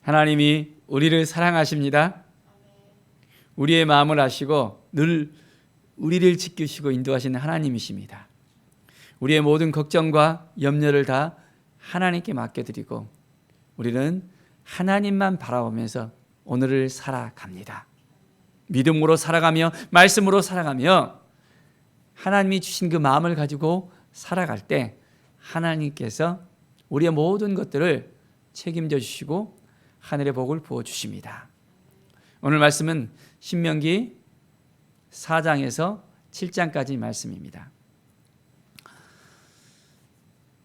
하나님이 우리를 사랑하십니다. 우리의 마음을 아시고 늘 우리를 지키시고 인도하시는 하나님이십니다. 우리의 모든 걱정과 염려를 다 하나님께 맡겨드리고 우리는 하나님만 바라보면서 오늘을 살아갑니다. 믿음으로 살아가며 말씀으로 살아가며 하나님이 주신 그 마음을 가지고 살아갈 때 하나님께서 우리의 모든 것들을 책임져 주시고 하늘의 복을 부어 주십니다. 오늘 말씀은 신명기 4장에서 7장까지 말씀입니다.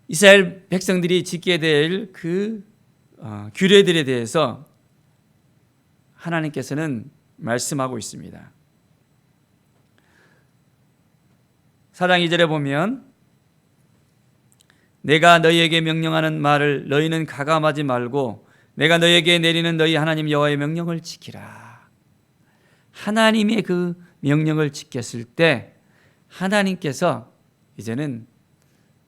이스라엘 백성들이 지키게 될 그 규례들에 대해서 하나님께서는 말씀하고 있습니다. 4장 2절에 보면 내가 너희에게 명령하는 말을 너희는 가감하지 말고 내가 너희에게 내리는 너희 하나님 여호와의 명령을 지키라. 하나님의 그 명령을 지켰을 때 하나님께서 이제는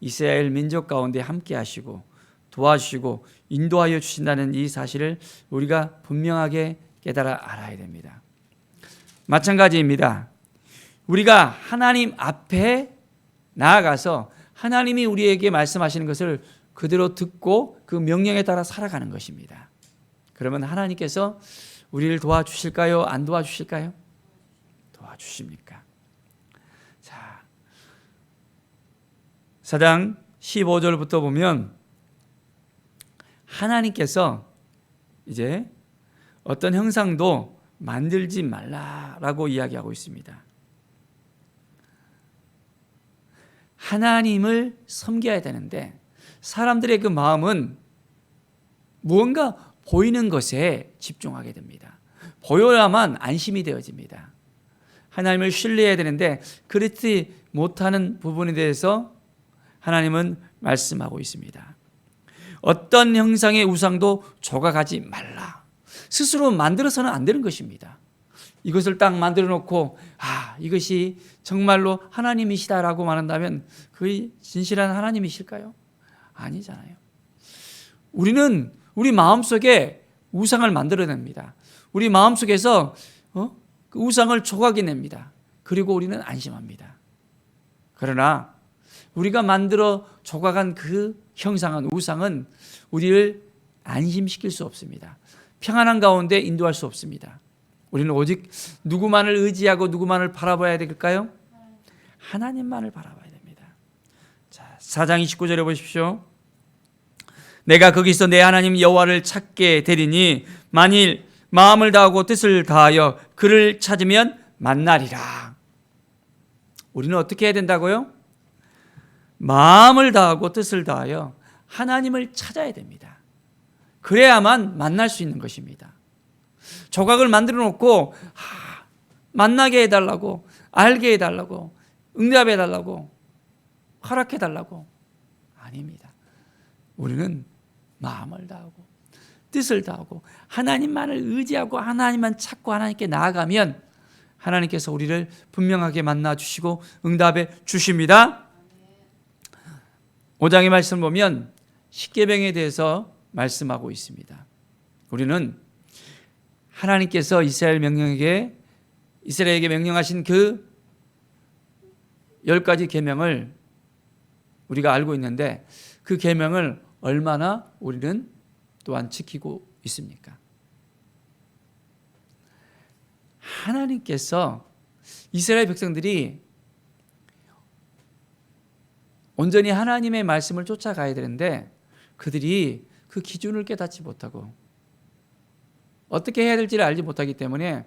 이스라엘 민족 가운데 함께 하시고 도와주시고 인도하여 주신다는 이 사실을 우리가 분명하게 깨달아 알아야 됩니다. 마찬가지입니다. 우리가 하나님 앞에 나아가서 하나님이 우리에게 말씀하시는 것을 그대로 듣고 그 명령에 따라 살아가는 것입니다. 그러면 하나님께서 우리를 도와주실까요? 안 도와주실까요? 도와주십니까? 자, 4장 15절부터 보면 하나님께서 이제 어떤 형상도 만들지 말라라고 이야기하고 있습니다. 하나님을 섬겨야 되는데 사람들의 그 마음은 무언가 보이는 것에 집중하게 됩니다. 보여야만 안심이 되어집니다. 하나님을 신뢰해야 되는데 그렇지 못하는 부분에 대해서 하나님은 말씀하고 있습니다. 어떤 형상의 우상도 조각하지 말라. 스스로 만들어서는 안 되는 것입니다. 이것을 딱 만들어 놓고 이것이 정말로 하나님이시다라고 말한다면 그게 진실한 하나님이실까요? 아니잖아요. 우리는 우리 마음속에 우상을 만들어냅니다. 우리 마음속에서 그 우상을 조각해냅니다. 그리고 우리는 안심합니다. 그러나 우리가 만들어 조각한 그 형상은 우상은 우리를 안심시킬 수 없습니다. 평안한 가운데 인도할 수 없습니다. 우리는 오직 누구만을 의지하고 누구만을 바라봐야 될까요? 하나님만을 바라봐야 됩니다. 자, 4장 29절에 보십시오. 내가 거기서 내 하나님 여호와를 찾게 되리니 만일 마음을 다하고 뜻을 다하여 그를 찾으면 만나리라. 우리는 어떻게 해야 된다고요? 마음을 다하고 뜻을 다하여 하나님을 찾아야 됩니다. 그래야만 만날 수 있는 것입니다. 조각을 만들어 놓고 만나게 해달라고, 알게 해달라고, 응답해 달라고, 허락해 달라고 아닙니다. 우리는 마음을 다하고 뜻을 다하고 하나님만을 의지하고 하나님만 찾고 하나님께 나아가면 하나님께서 우리를 분명하게 만나 주시고 응답해 주십니다. 5장의 말씀을 보면 십계명에 대해서 말씀하고 있습니다. 우리는 하나님께서 이스라엘에게 명령하신 그 10가지 계명을 우리가 알고 있는데 그 계명을 얼마나 우리는 또한 지키고 있습니까? 하나님께서 이스라엘 백성들이 온전히 하나님의 말씀을 쫓아가야 되는데 그들이 그 기준을 깨닫지 못하고 어떻게 해야 될지를 알지 못하기 때문에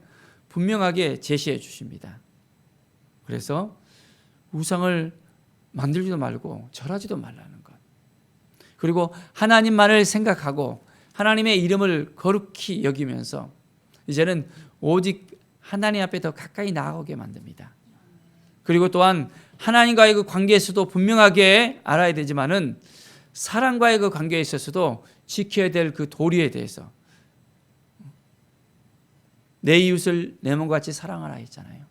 분명하게 제시해 주십니다. 그래서 우상을 만들지도 말고 절하지도 말라는 것. 그리고 하나님만을 생각하고 하나님의 이름을 거룩히 여기면서 이제는 오직 하나님 앞에 더 가까이 나아오게 만듭니다. 그리고 또한 하나님과의 그 관계에서도 분명하게 알아야 되지만은 사람과의 그 관계에 있어서도 지켜야 될 그 도리에 대해서 내 이웃을 내 몸과 같이 사랑하라 했잖아요.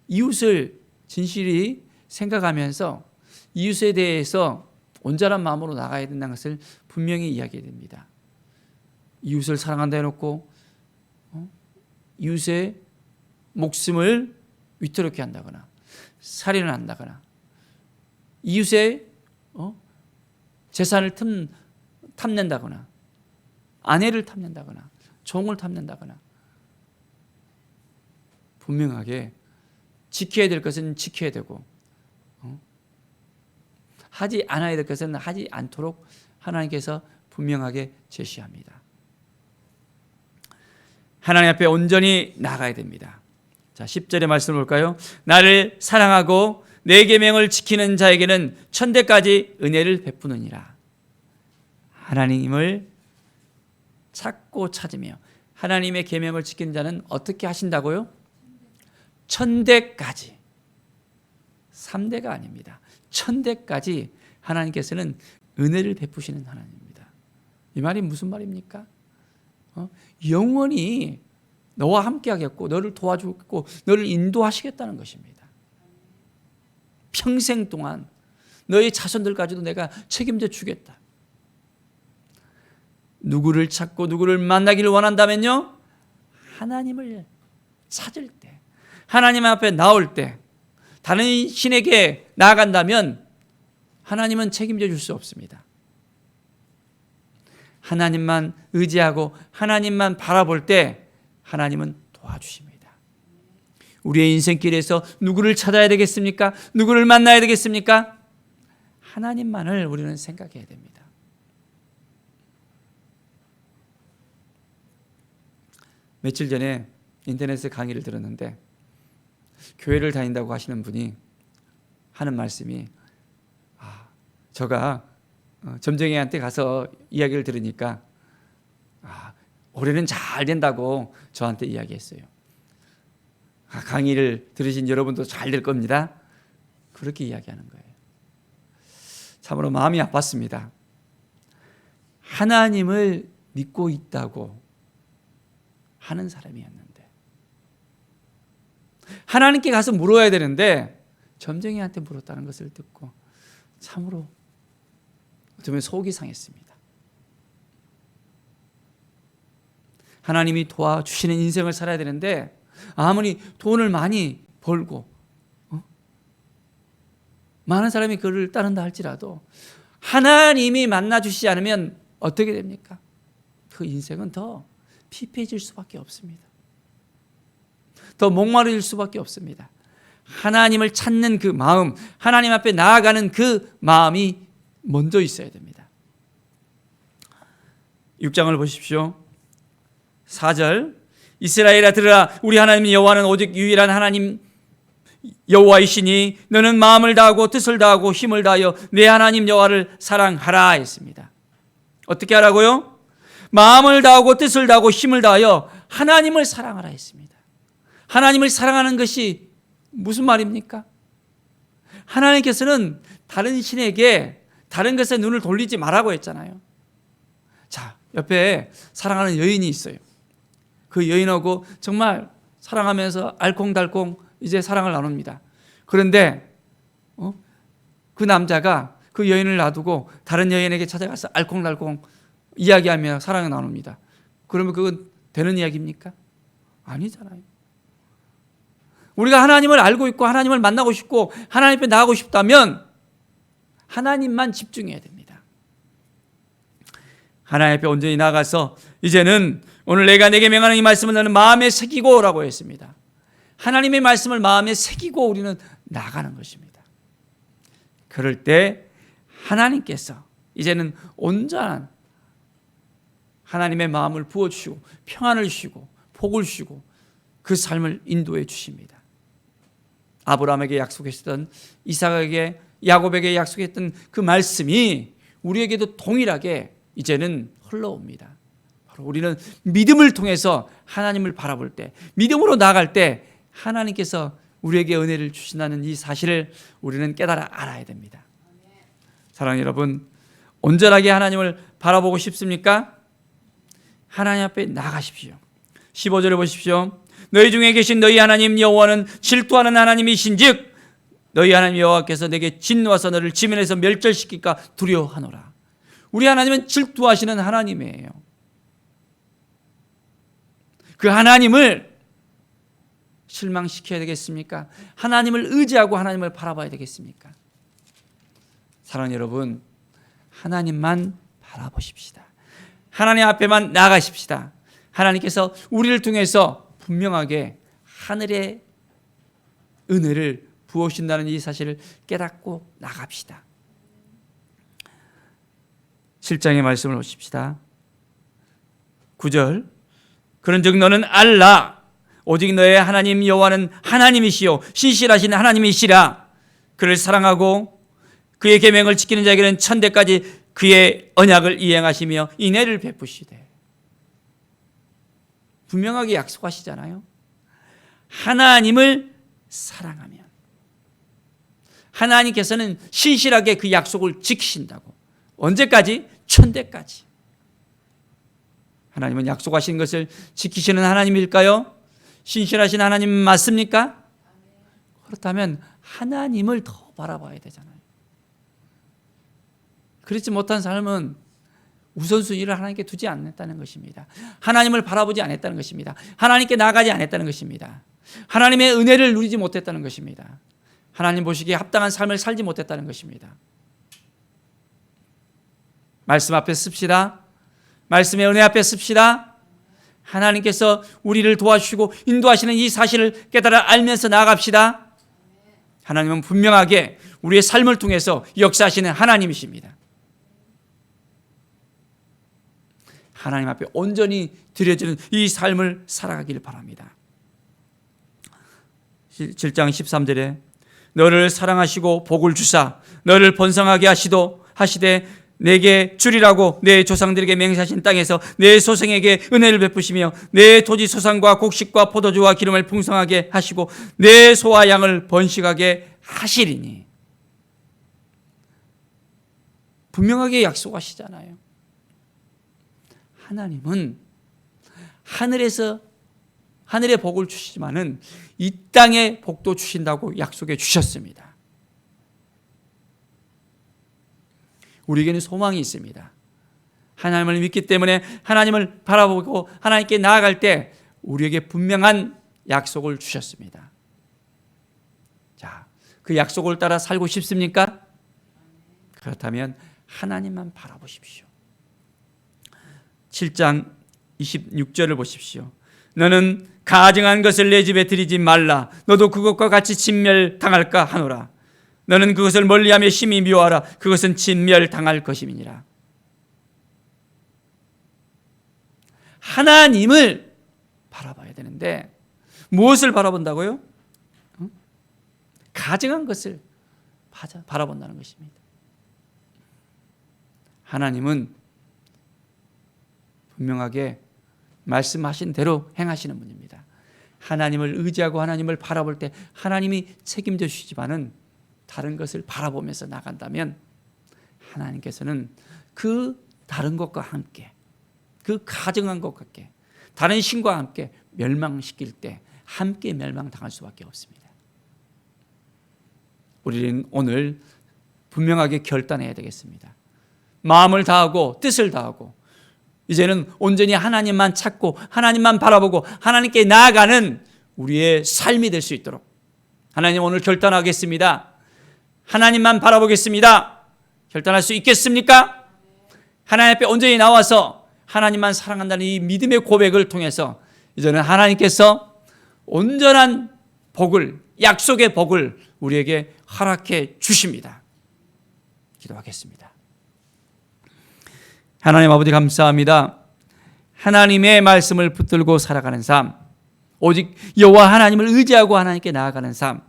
이웃을 진실이 생각하면서 이웃에 대해서 온전한 마음으로 나가야 된다는 것을 분명히 이야기해 됩니다. 이웃을 사랑한다 해놓고 이웃의 목숨을 위태롭게 한다거나 살인을 한다거나 이웃의 재산을 탐낸다거나 아내를 탐낸다거나 종을 탐낸다거나 분명하게 지켜야 될 것은 지켜야 되고 하지 않아야 될 것은 하지 않도록 하나님께서 분명하게 제시합니다. 하나님 앞에 온전히 나가야 됩니다. 자, 10절의 말씀을 볼까요? 나를 사랑하고 내 계명을 지키는 자에게는 천대까지 은혜를 베푸느니라. 하나님을 찾고 찾으며 하나님의 계명을 지키는 자는 어떻게 하신다고요? 천대까지. 3대가 아닙니다. 천대까지 하나님께서는 은혜를 베푸시는 하나님입니다. 이 말이 무슨 말입니까? 영원히 너와 함께 하겠고 너를 도와주겠고 너를 인도하시겠다는 것입니다. 평생 동안 너의 자손들까지도 내가 책임져 주겠다. 누구를 찾고 누구를 만나기를 원한다면요, 하나님을 찾을 때, 하나님 앞에 나올 때, 다른 신에게 나아간다면 하나님은 책임져 줄 수 없습니다. 하나님만 의지하고 하나님만 바라볼 때 하나님은 도와주십니다. 우리의 인생길에서 누구를 찾아야 되겠습니까? 누구를 만나야 되겠습니까? 하나님만을 우리는 생각해야 됩니다. 며칠 전에 인터넷에 강의를 들었는데 교회를 다닌다고 하시는 분이 하는 말씀이 제가 점쟁이한테 가서 이야기를 들으니까 올해는 잘 된다고 저한테 이야기했어요. 강의를 들으신 여러분도 잘 될 겁니다. 그렇게 이야기하는 거예요. 참으로 마음이 아팠습니다. 하나님을 믿고 있다고 하는 사람이었는데 하나님께 가서 물어야 되는데 점쟁이한테 물었다는 것을 듣고 참으로 어쩌면 속이 상했습니다. 하나님이 도와주시는 인생을 살아야 되는데 아무리 돈을 많이 벌고 많은 사람이 그를 따른다 할지라도 하나님이 만나주시지 않으면 어떻게 됩니까? 그 인생은 더 피폐해질 수밖에 없습니다. 더 목마르질 수밖에 없습니다. 하나님을 찾는 그 마음, 하나님 앞에 나아가는 그 마음이 먼저 있어야 됩니다. 6장을 보십시오. 4절, 이스라엘아 들으라, 우리 하나님 여호와는 오직 유일한 하나님 여호와이시니 너는 마음을 다하고 뜻을 다하고 힘을 다하여 내 하나님 여호와를 사랑하라 했습니다. 어떻게 하라고요? 마음을 다하고 뜻을 다하고 힘을 다하여 하나님을 사랑하라 했습니다. 하나님을 사랑하는 것이 무슨 말입니까? 하나님께서는 다른 신에게 다른 것에 눈을 돌리지 말라고 했잖아요. 자, 옆에 사랑하는 여인이 있어요. 그 여인하고 정말 사랑하면서 알콩달콩 이제 사랑을 나눕니다. 그런데 그 남자가 그 여인을 놔두고 다른 여인에게 찾아가서 알콩달콩 이야기하며 사랑을 나눕니다. 그러면 그건 되는 이야기입니까? 아니잖아요. 우리가 하나님을 알고 있고 하나님을 만나고 싶고 하나님 앞에 나가고 싶다면 하나님만 집중해야 됩니다. 하나님 앞에 온전히 나가서 이제는 오늘 내가 내게 명하는 이 말씀을 너는 마음에 새기고 라고 했습니다. 하나님의 말씀을 마음에 새기고 우리는 나가는 것입니다. 그럴 때 하나님께서 이제는 온전한 하나님의 마음을 부어주시고 평안을 주시고 복을 주시고 그 삶을 인도해 주십니다. 아브라함에게 약속했던, 이삭에게, 야곱에게 약속했던 그 말씀이 우리에게도 동일하게 이제는 흘러옵니다. 바로 우리는 믿음을 통해서 하나님을 바라볼 때, 믿음으로 나아갈 때 하나님께서 우리에게 은혜를 주신다는 이 사실을 우리는 깨달아 알아야 됩니다. 사랑하는 여러분, 온전하게 하나님을 바라보고 싶습니까? 하나님 앞에 나가십시오. 15절에 보십시오. 너희 중에 계신 너희 하나님 여호와는 질투하는 하나님이신즉 너희 하나님 여호와께서 내게 진노하사 너를 지면에서 멸절시킬까 두려워하노라. 우리 하나님은 질투하시는 하나님이에요. 그 하나님을 실망시켜야 되겠습니까? 하나님을 의지하고 하나님을 바라봐야 되겠습니까? 사랑하는 여러분, 하나님만 바라보십시다. 하나님 앞에만 나아가십시다. 하나님께서 우리를 통해서 분명하게 하늘의 은혜를 부어주신다는 이 사실을 깨닫고 나갑시다. 7장의 말씀을 보십시다. 9절, 그런즉 너는 알라 오직 너의 하나님 여호와는 하나님이시요 신실하신 하나님이시라. 그를 사랑하고 그의 계명을 지키는 자에게는 천대까지 그의 언약을 이행하시며 인애를 베푸시되. 분명하게 약속하시잖아요. 하나님을 사랑하면 하나님께서는 신실하게 그 약속을 지키신다고. 언제까지? 천대까지. 하나님은 약속하신 것을 지키시는 하나님일까요? 신실하신 하나님 맞습니까? 그렇다면 하나님을 더 바라봐야 되잖아요. 그렇지 못한 삶은 우선순위를 하나님께 두지 않았다는 것입니다. 하나님을 바라보지 않았다는 것입니다. 하나님께 나아가지 않았다는 것입니다. 하나님의 은혜를 누리지 못했다는 것입니다. 하나님 보시기에 합당한 삶을 살지 못했다는 것입니다. 말씀 앞에 씁시다. 말씀의 은혜 앞에 씁시다. 하나님께서 우리를 도와주시고 인도하시는 이 사실을 깨달아 알면서 나아갑시다. 하나님은 분명하게 우리의 삶을 통해서 역사하시는 하나님이십니다. 하나님 앞에 온전히 드려지는 이 삶을 살아가기를 바랍니다. 7장 13절에 너를 사랑하시고 복을 주사 너를 번성하게 하시되 내게 주리라고 내 조상들에게 맹세하신 땅에서 내 소생에게 은혜를 베푸시며 내 토지 소산과 곡식과 포도주와 기름을 풍성하게 하시고 내 소와 양을 번식하게 하시리니. 분명하게 약속하시잖아요. 하나님은 하늘의 복을 주시지만은 이 땅의 복도 주신다고 약속해 주셨습니다. 우리에게는 소망이 있습니다. 하나님을 믿기 때문에 하나님을 바라보고 하나님께 나아갈 때 우리에게 분명한 약속을 주셨습니다. 자, 그 약속을 따라 살고 싶습니까? 그렇다면 하나님만 바라보십시오. 7장 26절을 보십시오. 너는 가증한 것을 내 집에 들이지 말라. 너도 그것과 같이 진멸당할까 하노라. 너는 그것을 멀리하며 심히 미워하라. 그것은 진멸당할 것임이니라. 하나님을 바라봐야 되는데 무엇을 바라본다고요? 가증한 것을 바라본다는 것입니다. 하나님은 분명하게 말씀하신 대로 행하시는 분입니다. 하나님을 의지하고 하나님을 바라볼 때 하나님이 책임져 주시지만은 다른 것을 바라보면서 나간다면 하나님께서는 그 다른 것과 함께 그 가증한 것과 함께 다른 신과 함께 멸망시킬 때 함께 멸망당할 수밖에 없습니다. 우리는 오늘 분명하게 결단해야 되겠습니다. 마음을 다하고 뜻을 다하고 이제는 온전히 하나님만 찾고 하나님만 바라보고 하나님께 나아가는 우리의 삶이 될 수 있도록 하나님 오늘 결단하겠습니다. 하나님만 바라보겠습니다. 결단할 수 있겠습니까? 하나님 앞에 온전히 나와서 하나님만 사랑한다는 이 믿음의 고백을 통해서 이제는 하나님께서 온전한 복을, 약속의 복을 우리에게 허락해 주십니다. 기도하겠습니다. 하나님 아버지 감사합니다. 하나님의 말씀을 붙들고 살아가는 삶, 오직 여호와 하나님을 의지하고 하나님께 나아가는 삶,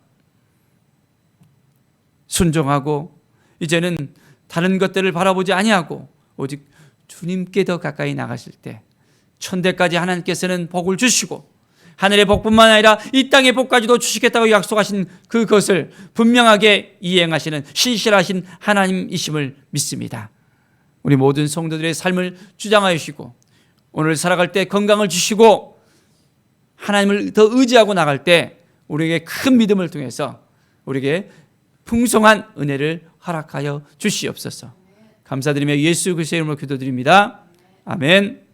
순종하고 이제는 다른 것들을 바라보지 아니하고 오직 주님께 더 가까이 나가실 때 천대까지 하나님께서는 복을 주시고 하늘의 복뿐만 아니라 이 땅의 복까지도 주시겠다고 약속하신 그것을 분명하게 이행하시는 신실하신 하나님이심을 믿습니다. 우리 모든 성도들의 삶을 주장하여 주시고 오늘 살아갈 때 건강을 주시고 하나님을 더 의지하고 나갈 때 우리에게 큰 믿음을 통해서 우리에게 풍성한 은혜를 허락하여 주시옵소서. 감사드리며 예수 그리스도의 이름으로 기도드립니다. 아멘.